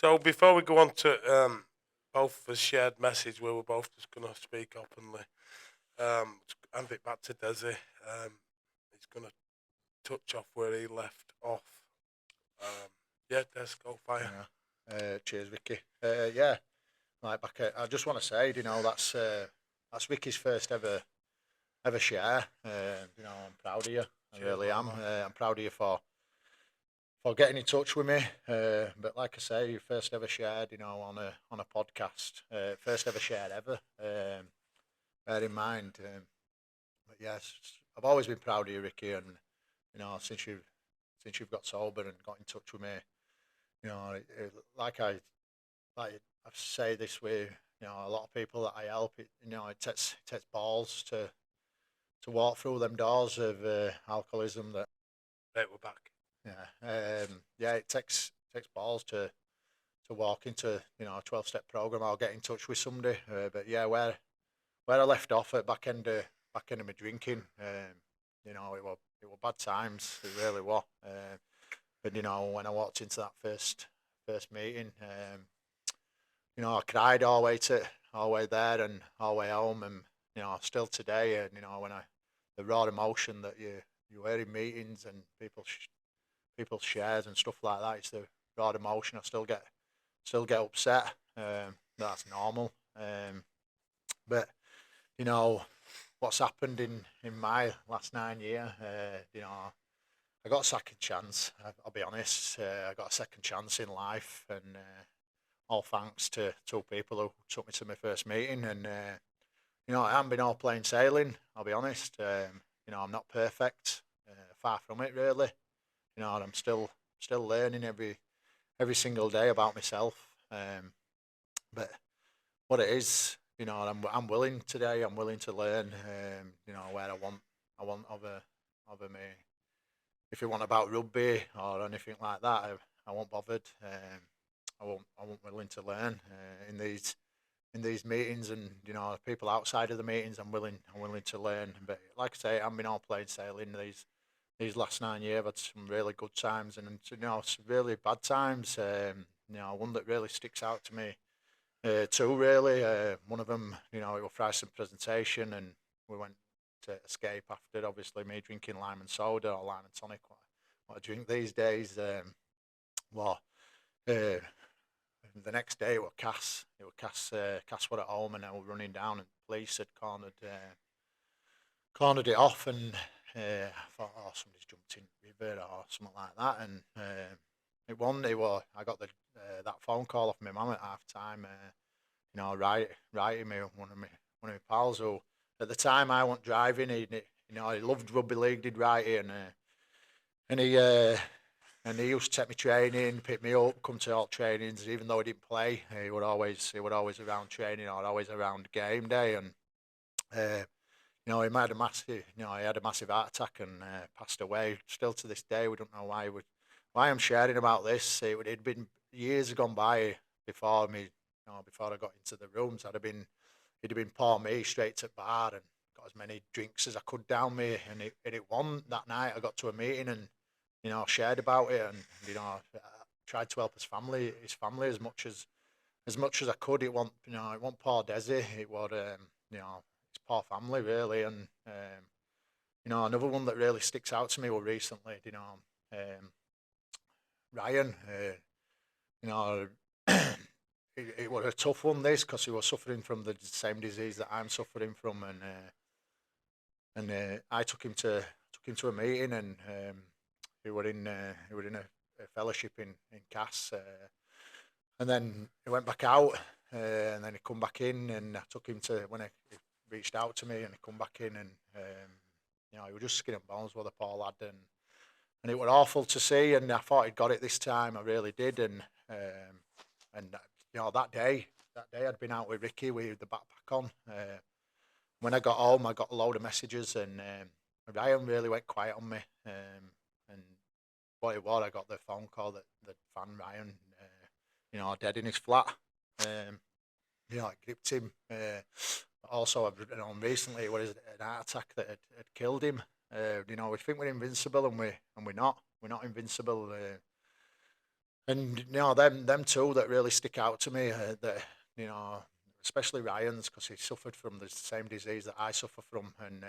So before we go on to both of us shared message, where we're both just going to speak openly, hand it back to Dezi. He's going to touch off where he left off. Yeah, Des, go fire. Cheers, Ricky. Yeah, like back. I just want to say, that's Ricky's first ever share. I'm proud of you. I Cheers, really am. man. I'm proud of you for getting in touch with me. But like I say, you first ever shared, on a podcast. First ever shared ever. Bear in mind. But yes, I've always been proud of you, Ricky, and since you've got sober and got in touch with me, like I say this way, a lot of people that I help, it takes balls to walk through them doors of alcoholism. That Right, we're back. it takes balls to walk into a 12-step program or get in touch with somebody. But yeah, where I left off at back end of my drinking, it was bad times. It really was. But when I walked into that first meeting, I cried all the way there and all the way home, and still today, and when the raw emotion that you hear in meetings and people shares and stuff like that, it's the raw emotion. I still get upset. That's normal. But what's happened in my last 9 years, I got a second chance. I'll be honest. I got a second chance in life, and all thanks to two people who took me to my first meeting. And I haven't been all plain sailing. I'll be honest. I'm not perfect. Far from it, really. And I'm still learning every single day about myself. But what it is, I'm willing today. I'm willing to learn. Where I want over me. If you want about rugby or anything like that, I won't bothered. I won't willing to learn in these meetings, and people outside of the meetings. I'm willing to learn. But like I say, I've been all plain sailing these last 9 years. I've had some really good times and some really bad times. One that really sticks out to me. Two really. One of them, it was Fryson presentation, and we went to escape after. Obviously, me drinking lime and soda or lime and tonic. What I drink these days. Well, the next day it was Cass. Cass were at home, and I was running down, and police had cornered it off, and I thought, oh, somebody's jumped in the river or something like that, and it was. I got that phone call off my mum at half time. Writing me one of my pals who at the time I wasn't driving. He loved rugby league, did Righty, and he used to take me training, pick me up, come to all trainings. Even though he didn't play, he would always around training or always around game day. And he had a massive heart attack and passed away. Still to this day, we don't know why I'm sharing about this. It'd been years gone by before me, before I got into the rooms. It'd have been pour me straight to bar and got as many drinks as I could down me. And it won that night. I got to a meeting and shared about it, and I tried to help his family as much as I could. It wasn't poor Dezi. It was his poor family really. And another one that really sticks out to me was recently. Ryan. You know, it was a tough one this because he was suffering from the same disease that I'm suffering from, and I took him to a meeting, and he were in a fellowship in Cass, and then he went back out, and then he come back in, and I took him to when he reached out to me, and he come back in, and he was just skin and bones with the poor lad, and it was awful to see, and I thought he'd got it this time, I really did, and that day I'd been out with Rikki with the backpack on. When I got home, I got a load of messages, and Ryan really went quiet on me. And what it was, I got the phone call that found Ryan, dead in his flat. It gripped him. Also, recently it was an heart attack that had killed him. We think we're invincible, and we're not. We're not invincible. And them two that really stick out to me, that you know, especially Ryan's, because he suffered from the same disease that I suffer from. And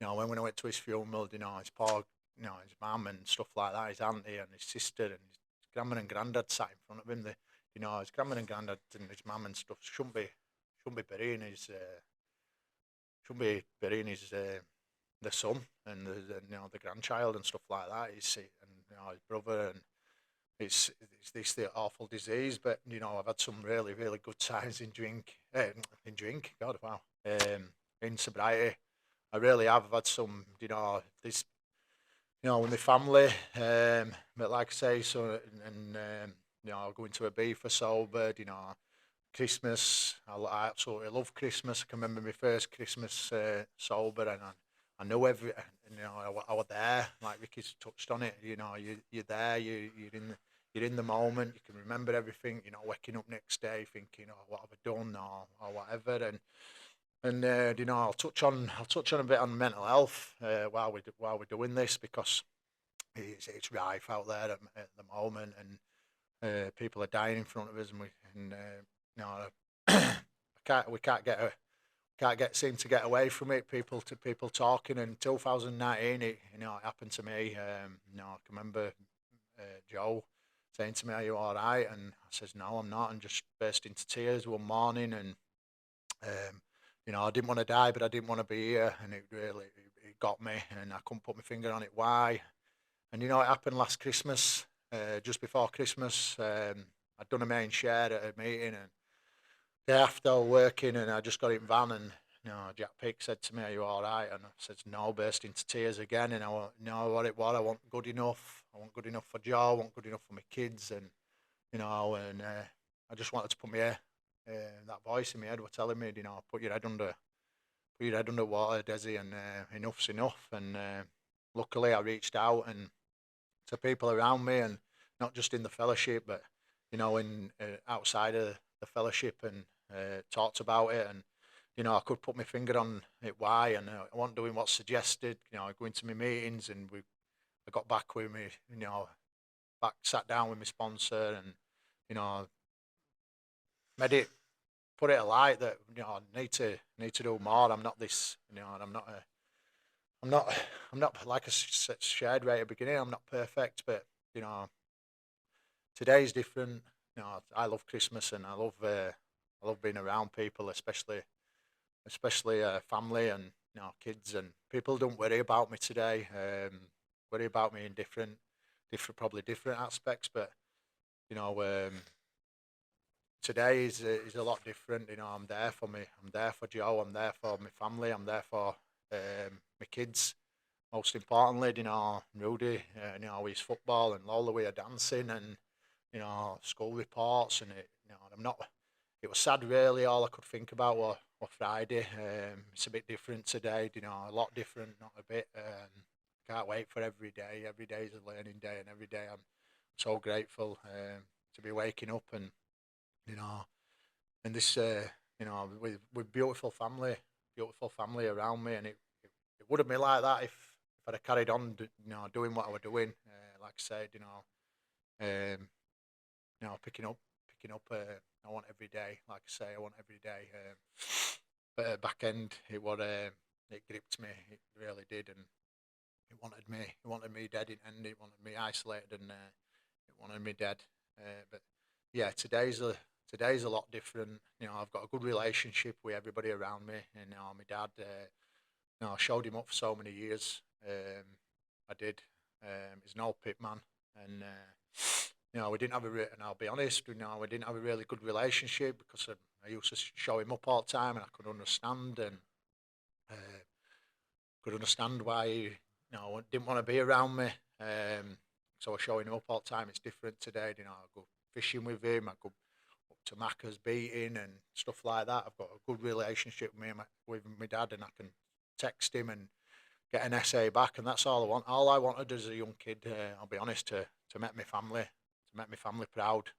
when I went to his funeral, his poor, his mum and stuff like that, his auntie and his sister and his grandma and granddad sat in front of him. His grandma and granddad and his mum and stuff shouldn't be burying the son and the grandchild and stuff like that. His brother, and it's the awful disease. But I've had some really really good times in drink. God, wow. In sobriety, I really have. I've had some. This. With my family. But like I say, going to a beef for sober. Christmas. I absolutely love Christmas. I can remember my first Christmas sober, and I know every. I was there. Like Ricky's touched on it. You're there. You're in the moment. You can remember everything. Waking up next day thinking, "Oh, what have I done?" or whatever. And I'll touch on a bit on mental health while we're doing this, because it's rife out there at the moment, and people are dying in front of us, and we can't seem to get away from it. People talking. In 2019, it happened to me. I can remember Joe saying to me, "Are you all right?" And I says, "No, I'm not," and just burst into tears one morning. And I didn't want to die, but I didn't want to be here, and it got me, and I couldn't put my finger on it why. And it happened last Christmas, just before Christmas. I'd done a main share at a meeting, and day after I was working, and I just got in van, and Jack Pick said to me, "Are you all right?" And I said, "No," burst into tears again, and I went, "No, what it was, I want good enough. I want good enough for Joe. I want good enough for my kids." And I just wanted to put my that voice in my head was telling me, put your head under water, Dezi, and enough's enough. And luckily, I reached out and to people around me, and not just in the fellowship, but in outside of the fellowship, and talked about it. And I could put my finger on it why, and I wasn't doing what's suggested. Going to my meetings, and I got back with me, sat down with my sponsor, and made it, put it alight that I need to do more. I'm not this, and I'm not like I shared right at the beginning. I'm not perfect, but today's different. I love Christmas, and I love being around people, especially family and kids, and people don't worry about me today. Worry about me in different probably different aspects, but today is a lot different. I'm there for me. I'm there for Joe. I'm there for my family. I'm there for my kids. Most importantly, Rudy, his football, and Lola, we are dancing, and school reports, and I'm not. It was sad, really. All I could think about was Friday. It's a bit different today, a lot different, not a bit. Can't wait for every day. Every day is a learning day, and every day I'm so grateful to be waking up, and and this, with beautiful family around me, and it wouldn't be like that if I'd have carried on, doing what I was doing. Like I said, picking up. I want every day. Like I say, I want every day. But at back end, it gripped me. It really did, and it wanted me. It wanted me dead in end. It wanted me isolated, and it wanted me dead. But yeah, today's a lot different. I've got a good relationship with everybody around me, and my dad. I showed him up for so many years. I did. He's an old pit man, and we didn't have and I'll be honest, we didn't have a really good relationship, because I used to show him up all the time, and I could understand, and why he, didn't want to be around me. So I was showing him up all the time. It's different today. I go fishing with him. I go up to Macca's beating and stuff like that. I've got a good relationship with my dad, and I can text him and get an essay back, and that's all I want. All I wanted as a young kid, I'll be honest, to make my family proud.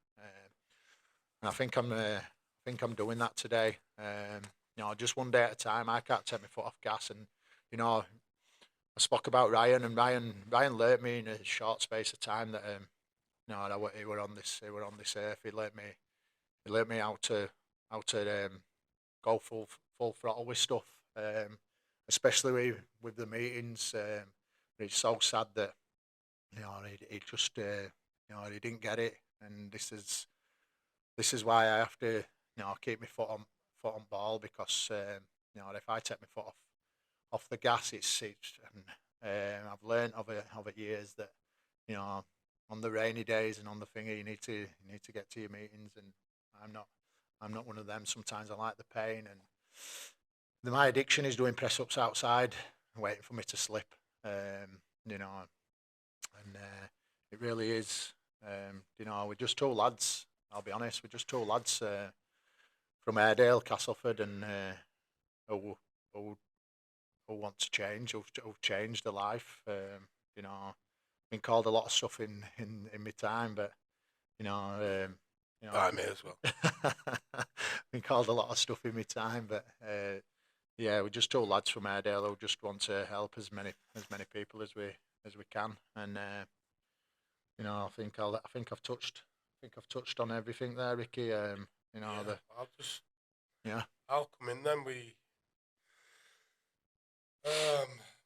And I think I'm doing that today. Just one day at a time. I can't take my foot off gas, and I spoke about Ryan, and Ryan learnt me in a short space of time that he were on this earth. He let me how to go full throttle with stuff, especially with the meetings. It's so sad that he just he didn't get it, and this is why I have to keep my foot on ball, because if I take my foot off the gas, it's I've learned over years that on the rainy days and on the finger you need to get to your meetings, and I'm not one of them. Sometimes I like the pain, and my addiction is doing press ups outside, waiting for me to slip. And it really is. We're just two lads. I'll be honest, we're just two lads from Airedale, Castleford, and who, who who want to change, who've changed their life. Been called a lot of stuff in my time, but you know, I may as well. been called a lot of stuff in my time, but yeah, we're just two lads from Airedale who just want to help as many people as we can, and I think I've touched on everything there, Ricky. Yeah, Yeah, I'll come in then.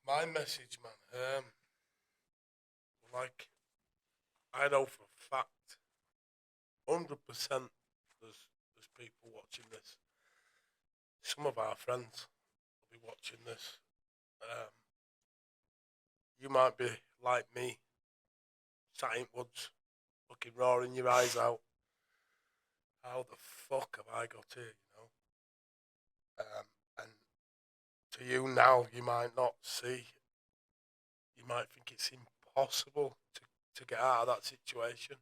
My message, man. Like, I know for a fact, 100%, there's people watching this. Some of our friends will be watching this. Um, you might be like me, sat in woods, looking roaring your eyes out. How the fuck have I got here? And to you now, you might not see. You might think it's impossible to get out of that situation.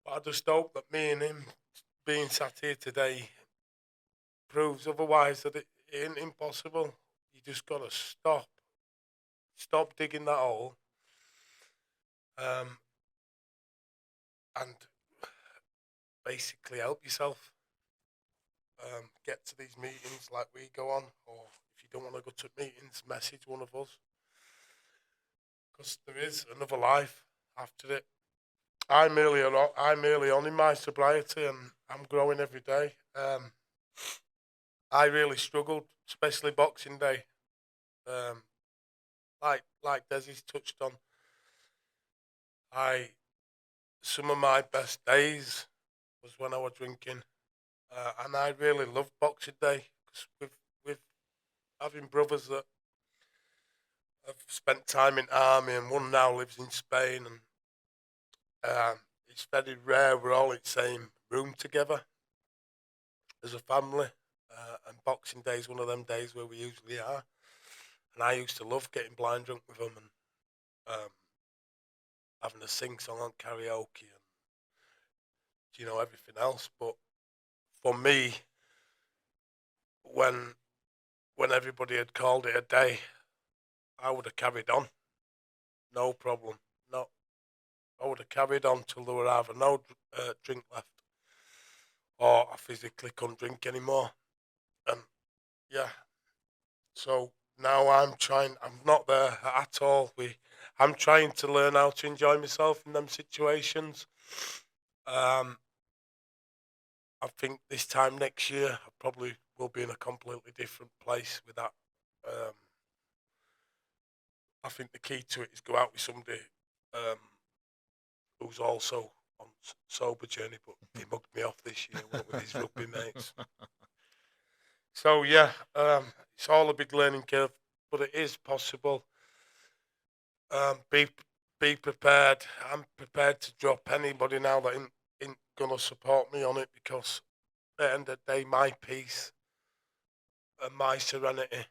But I just hope that me and him being sat here today proves otherwise, that it ain't impossible. You just gotta stop digging that hole, and basically help yourself. Get to these meetings like we go on, or if you don't want to go to meetings, message one of us, because there is another life after it. I'm early on in my sobriety, and I'm growing every day. I really struggled, especially Boxing Day. Like Desi's touched on, some of my best days was when I was drinking, and I really loved Boxing Day, because with having brothers that have spent time in army, and one now lives in Spain, and it's very rare we're all in the same room together as a family. And Boxing Day is one of them days where we usually are. And I used to love getting blind drunk with them, and having a sing song on karaoke, and everything else. But for me, when everybody had called it a day, I would have carried on, no problem. No, I would have carried on till there were either no drink left, or I physically couldn't drink anymore. And yeah, so now I'm trying. I'm not there at all. I'm trying to learn how to enjoy myself in them situations. I think this time next year I probably will be in a completely different place with that. Um, I think the key to it is go out with somebody um, who's also on sober journey, but he mugged me off this year with his rugby mates. So yeah, it's all a big learning curve, but it is possible. Be prepared. I'm prepared to drop anybody now that ain't gonna support me on it, because at the end of the day, my peace and my serenity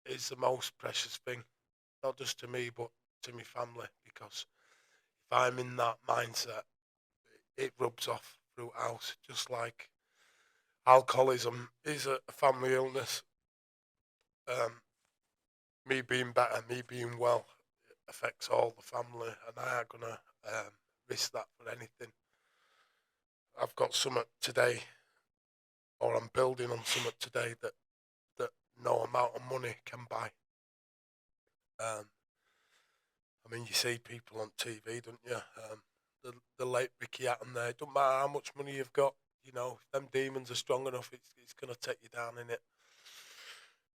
is the most precious thing, not just to me, but to my family. Because if I'm in that mindset, it rubs off throughout. Just like alcoholism is a family illness. Um, Me being better, me being well, affects all the family, and I ain't gonna risk that for anything. I've got something today, or I'm building on something today that no amount of money can buy. Um, I mean, you see people on TV, don't you? The late Rikki out there. It don't matter how much money you've got. You know, if them demons are strong enough, it's going to take you down in it.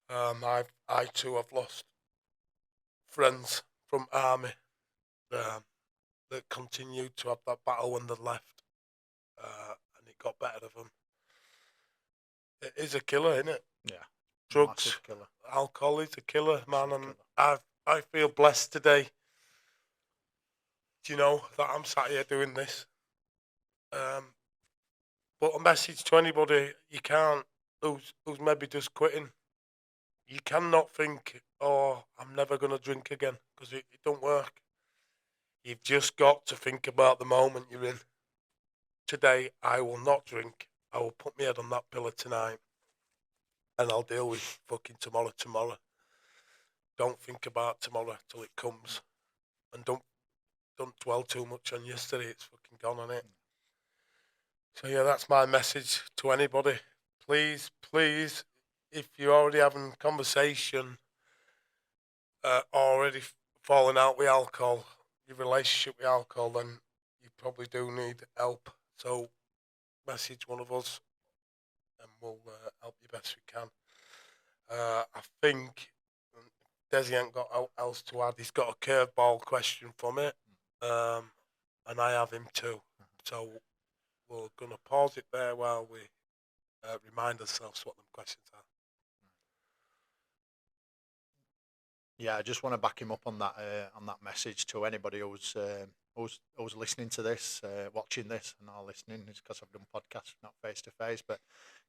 I too have lost friends from army um, that continued to have that battle when they left, and it got better of them. It is a killer, isn't it? Yeah, Drugs, massive killer. alcohol is a killer, man. Massive And killer. I feel blessed today. Do you know that I'm sat here doing this? But a message to anybody: you can't who's maybe just quitting. You cannot think, "Oh, I'm never gonna drink again," because it don't work. You've just got to think about the moment you're in. Today, I will not drink. I will put my head on that pillow tonight, and I'll deal with fucking tomorrow. Tomorrow. Don't think about tomorrow till it comes, and don't dwell too much on yesterday. It's fucking gone on it. So yeah, that's my message to anybody. Please, please, if you're already having conversation, already falling out with alcohol, your relationship with alcohol, then you probably do need help. So message one of us, and we'll help you best we can. I think Dezi ain't got else to add. He's got a curveball question from it, and I have him too. So we're gonna pause it there while we remind ourselves what the questions are. Yeah, I just want to back him up on that message to anybody who's listening to this, watching this, and not listening. It's because I've done podcasts, not face to face. But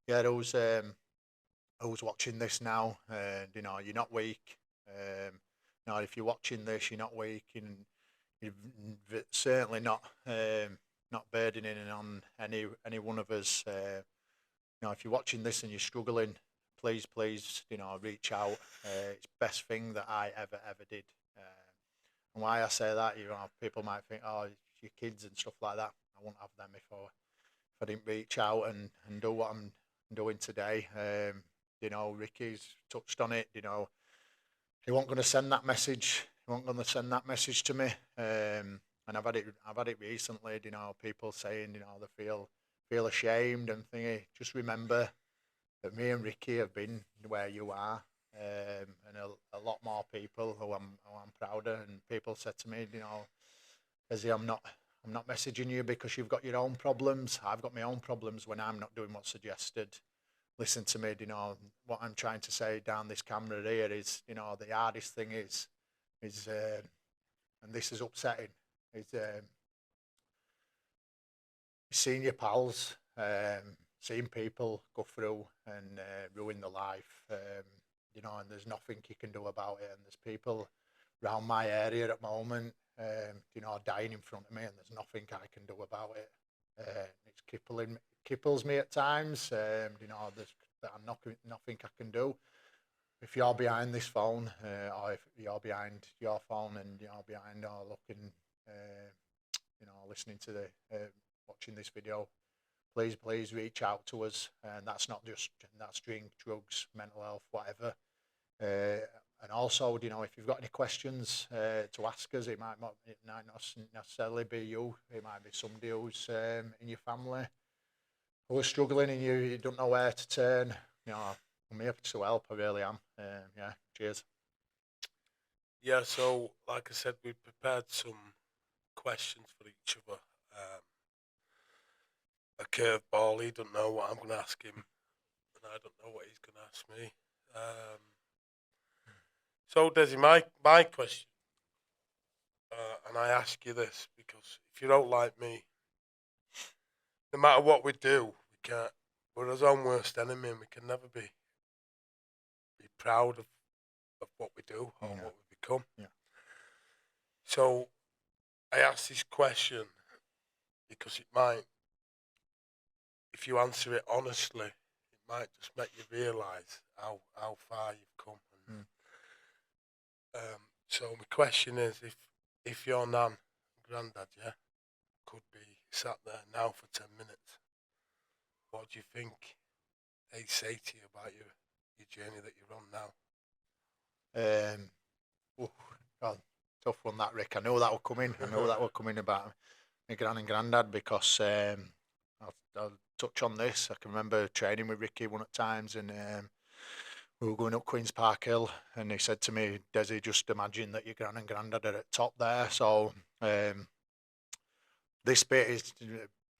yeah, who's watching this now, you know, you're not weak. You know, if you're watching this, you're not weak, and you're certainly not burdening on any one of us. You know, if you're watching this and you're struggling, please, you know, reach out. It's the best thing that I ever did. And why I say that, you know, people might think, oh, it's your kids and stuff like that. I wouldn't have them if I didn't reach out and do what I'm doing today. You know, Rikki's touched on it. You know, he wasn't going to send that message. He wasn't going to send that message to me. And I've had it recently. You know, people saying, you know, they feel ashamed and thingy. Just remember that me and Rikki have been where you are, and a lot more people who I'm prouder. And people said to me, you know, Dezi, I'm not messaging you because you've got your own problems. I've got my own problems when I'm not doing what's suggested. Listen to me, you know, what I'm trying to say down this camera here is, you know, the hardest thing is, and this is upsetting, is seeing your pals, seeing people go through and ruin their life, you know, and there's nothing you can do about it. And there's people around my area at the moment, you know, dying in front of me, and there's nothing I can do about it. It's cripples me at times. You know, there's nothing I can do. If you're behind this phone, or if you're behind your phone and you're behind or looking, you know, listening to watching this video, please reach out to us. And that's drink, drugs, mental health, whatever. And also, you know, if you've got any questions to ask us, it might not necessarily be you. It might be somebody who's in your family who is struggling, and you don't know where to turn. You know, I'm here to help. I really am. Yeah, cheers. Yeah, so like I said, we prepared some questions for each other. A curveball. He don't know what I'm going to ask him, and I don't know what he's going to ask me. So, Desi, my question, and I ask you this because if you don't like me, no matter what we do, we can't. We're our own worst enemy, and we can never be proud of what we do or what we become. Yeah. So, I ask this question because it might, if you answer it honestly, it might just make you realise how far you've come. And, so my question is, if your nan, granddad, yeah, could be sat there now for 10 minutes, what do you think they say to you about your journey that you're on now? Oh, God, tough one, that, Rick. I knew that were coming. I knew that were coming about my gran and granddad, because I'll touch on this. I can remember training with Rikki one at times, and we were going up Queen's Park Hill, and he said to me, Dezi, just imagine that your gran and granddad are at top there. So this bit is,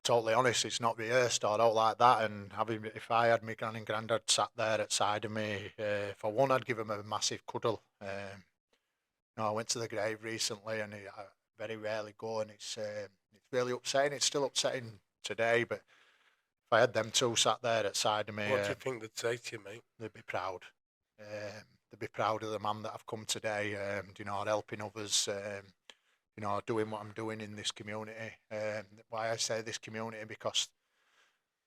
totally honest, it's not rehearsed or all like that. And if I had my gran and granddad sat there at side of me, for one, I'd give him a massive cuddle. I went to the grave recently, and I very rarely go, and it's really upsetting. It's still upsetting today, but if I had them two sat there at side of me, What do you think they'd say to you, mate? they'd be proud. They'd be proud of the man that I've come today. Helping others. Doing what I'm doing in this community. Why I say this community, because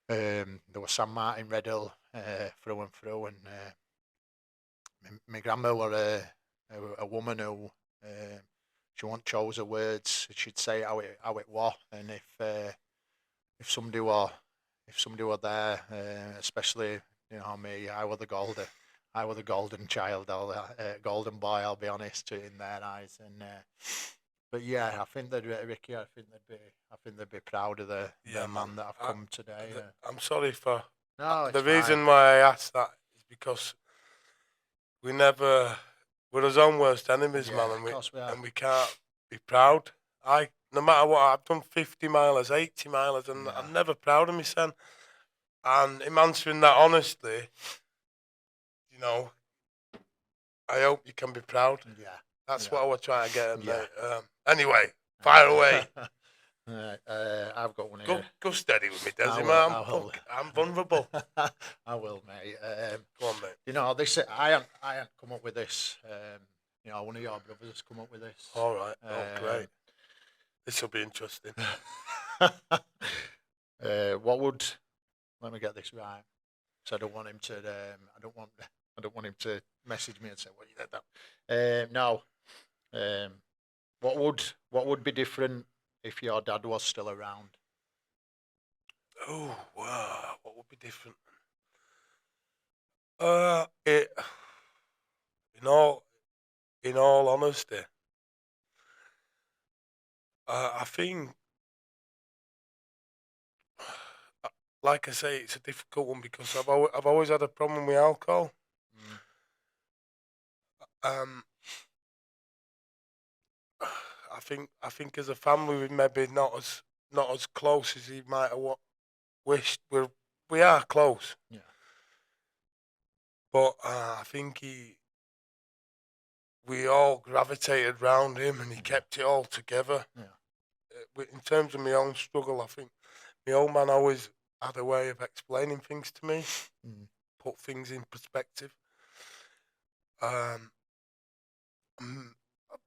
there was San Martin, Redhill, through and through, and my grandma were a woman who she won't chose her words. She'd say how it was, and if somebody were there, especially me, I were the golden child, golden boy. I'll be honest, in their eyes, and. But yeah, I think Rikki. I think they'd be proud of the man that I've come today. I'm sorry for. No, the it's reason fine. why I asked that is because we're his own worst enemies, Yeah, man, of course we are. and we can't be proud. No matter what, I've done 50 milers, 80 milers, and I'm never proud of my son. And him answering that honestly, I hope you can be proud. Yeah. That's what I was trying to get at, Yeah. mate. Anyway, fire away. I've got one here. Go steady with me, Dezi, I man. will. I'm vulnerable. I will, mate. Go on, mate. This I ain't come up with this. One of your brothers has come up with this. All right. Great. This will be interesting. Let me get this right. So I don't want him to. I don't want him to message me and say, "Well, you did that." No. What would be different if your dad was still around? Oh, wow. What would be different? In all honesty, I think, like I say, it's a difficult one because I've always had a problem with alcohol. I think as a family we're maybe not as close as he might have wished. We are close. Yeah. But I think we all gravitated round him, and he kept it all together. Yeah. In terms of my own struggle, I think my old man always had a way of explaining things to me, put things in perspective.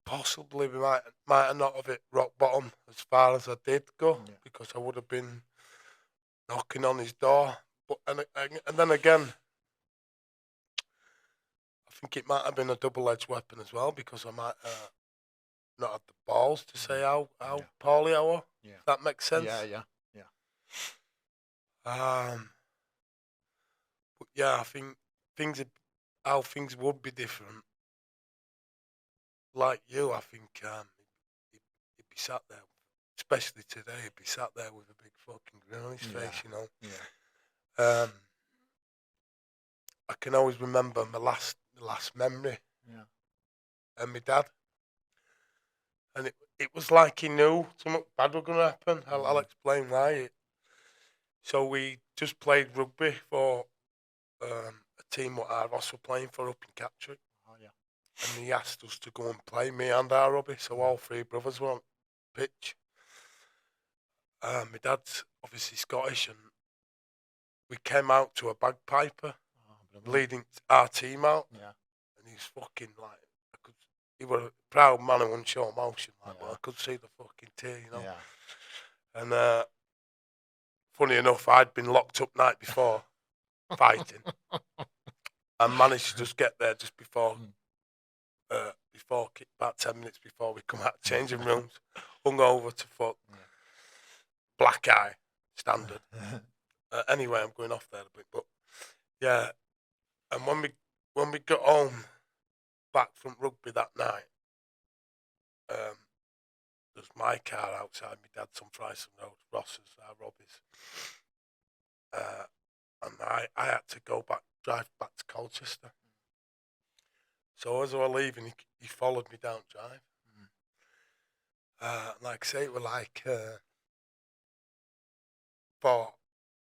Possibly we might have not have hit rock bottom as far as I did go, because I would have been knocking on his door. But and then again, I think it might have been a double-edged weapon as well, because I might not have the balls to say how poorly I was. Yeah. If that makes sense. Yeah. But yeah, I think how things would be different. Like you, I think he'd be sat there, especially today. He'd be sat there with a big fucking grin on his face, Yeah. I can always remember my last memory. Yeah. And my dad. And it was like he knew something bad was going to happen. I'll explain why. So we just played rugby for a team what our Ross were playing for up in Catterick. Oh, yeah. And he asked us to go and play, me and our Robbie, so all three brothers were on pitch. My dad's obviously Scottish, and we came out to a bagpiper leading our team out. Yeah. And he's fucking like, he was a proud man who wouldn't show emotion, but I could see the fucking tear, Yeah. And funny enough, I'd been locked up night before fighting, and managed to just get there just before about 10 minutes before we come out of changing rooms, hung over to fuck, black eye, standard. Anyway, I'm going off there a bit, but yeah. And when we got home back from rugby that night, there's my car outside my dad's on Friesen Road, Ross's, Robbie's. And I had to drive back to Colchester. So as I was leaving, he followed me down drive. Like I say, it was like, for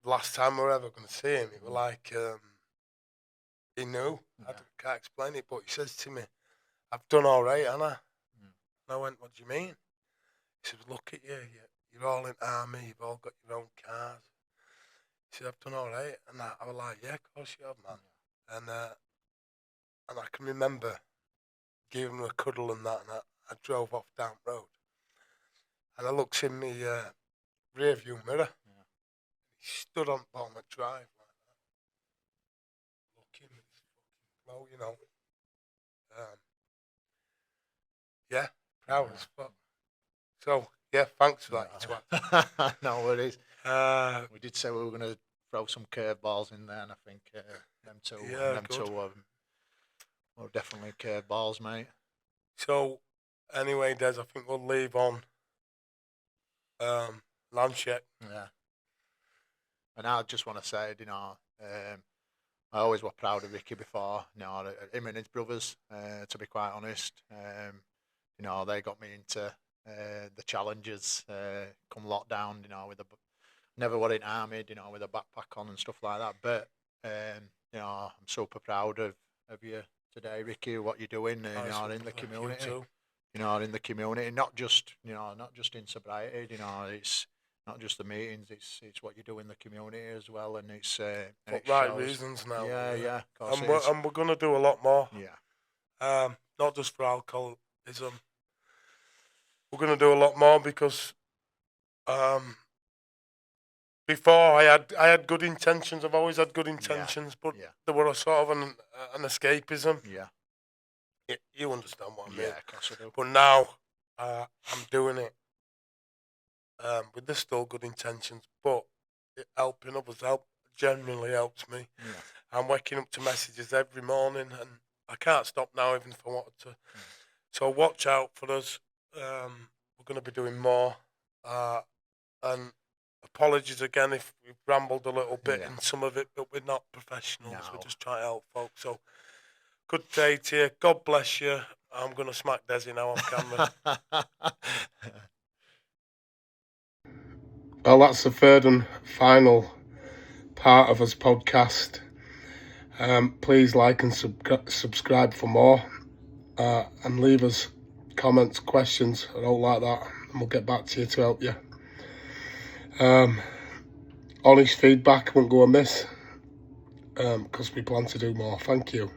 the last time we were ever going to see him, it was like, he knew. Yeah. I can't explain it, but he says to me, I've done all right, haven't I? And I went, what do you mean? He said, look at you, you're all in army, you've all got your own cars. He said, I've done all right. And I was like, yeah, of course you have, man. And I can remember giving him a cuddle and that, and I drove off down the road. And I looked in the rear view mirror. Yeah. He stood on Balmont Drive like that, looking at his fucking glow, you know. Yeah, proud as fuck. So, yeah, thanks for that, you twat. No worries. We did say we were going to throw some curveballs in there, and I think them two were definitely curveballs, mate. So, anyway, Des, I think we'll leave on Landcheck. Yeah. And I just want to say, you know, I always was proud of Rikki before, you know, him and his brothers, to be quite honest. You know, they got me into the challenges come lockdown, you know, never were in army, you know, with a backpack on and stuff like that. But, you know, I'm super proud of you today, Rikki, what you're doing, you know, in the community. You know, in the community, not just in sobriety, you know, it's not just the meetings, it's what you do in the community as well, and it's for right reasons now. Yeah. And we're gonna do a lot more. Yeah. Not just for alcoholism. We're gonna do a lot more because before I had good intentions. I've always had good intentions, but there were a sort of an escapism. Yeah. You understand what I mean? Yeah, of course I do. But now I'm doing it with the still good intentions, but helping others genuinely helps me. Yeah. I'm waking up to messages every morning, and I can't stop now even if I wanted to. So watch out for us. We're going to be doing more. And apologies again if we've rambled a little bit in some of it, but we're not professionals. No. We're just trying to help folks. So good day to you. God bless you. I'm going to smack Dezi now off camera. Well, that's the third and final part of this podcast. Please like and subscribe for more. And leave us comments, questions, and all like that. And we'll get back to you to help you. Honest feedback won't go amiss. Because we plan to do more. Thank you.